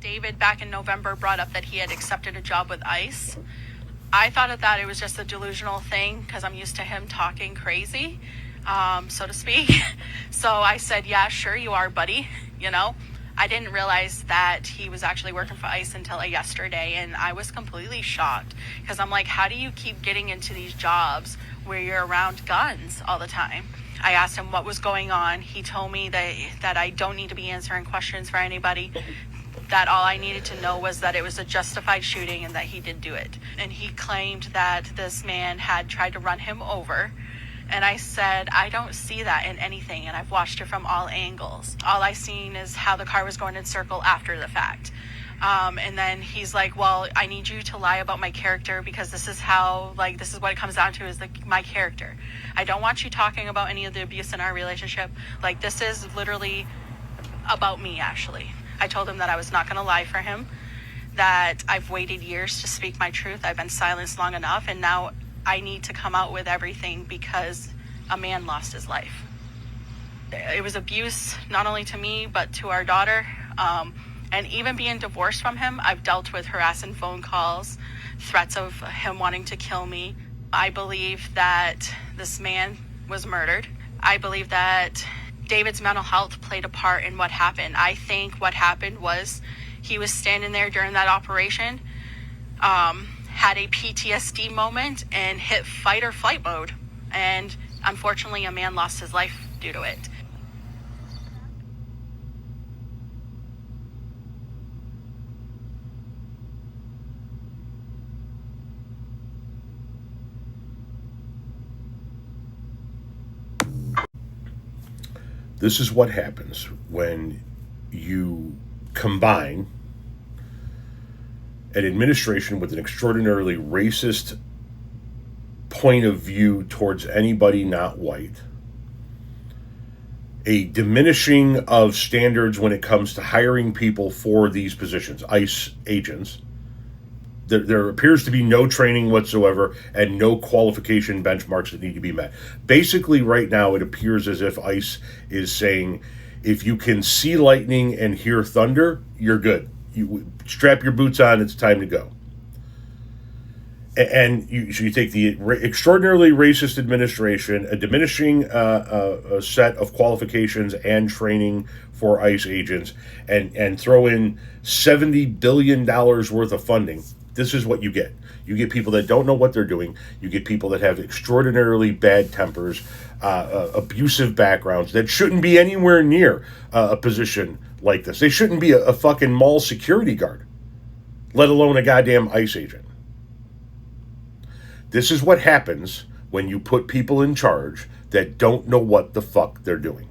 David back in November brought up that he had accepted a job with ICE. I thought that it was just a delusional thing because I'm used to him talking crazy, so to speak. So I said, yeah, sure you are, buddy. I didn't realize that he was actually working for ICE until yesterday, and I was completely shocked because I'm like, how do you keep getting into these jobs where you're around guns all the time? I asked him what was going on. He told me that I don't need to be answering questions for anybody, that all I needed to know was that it was a justified shooting and that he did do it. And he claimed that this man had tried to run him over. And I said, I don't see that in anything, and I've watched it from all angles. All I seen is how the car was going in circle after the fact. And then he's like, well, I need you to lie about my character because this is what it comes down to is my character. I don't want you talking about any of the abuse in our relationship. This is literally about me, actually. I told him that I was not going to lie for him, that I've waited years to speak my truth. I've been silenced long enough, and now I need to come out with everything because a man lost his life. It was abuse, not only to me, but to our daughter. And even being divorced from him, I've dealt with harassing phone calls, threats of him wanting to kill me. I believe that this man was murdered. I believe that David's mental health played a part in what happened. I think what happened was he was standing there during that operation, had a PTSD moment and hit fight or flight mode. And unfortunately, a man lost his life due to it. This is what happens when you combine an administration with an extraordinarily racist point of view towards anybody not white, a diminishing of standards when it comes to hiring people for these positions, ICE agents. There appears to be no training whatsoever and no qualification benchmarks that need to be met. Basically, right now, it appears as if ICE is saying, if you can see lightning and hear thunder, you're good. You strap your boots on, it's time to go. And you take the extraordinarily racist administration, a diminishing a set of qualifications and training for ICE agents, and throw in $70 billion worth of funding. This is what you get. You get people that don't know what they're doing. You get people that have extraordinarily bad tempers, abusive backgrounds that shouldn't be anywhere near a position like this. They shouldn't be a fucking mall security guard, let alone a goddamn ICE agent. This is what happens when you put people in charge that don't know what the fuck they're doing.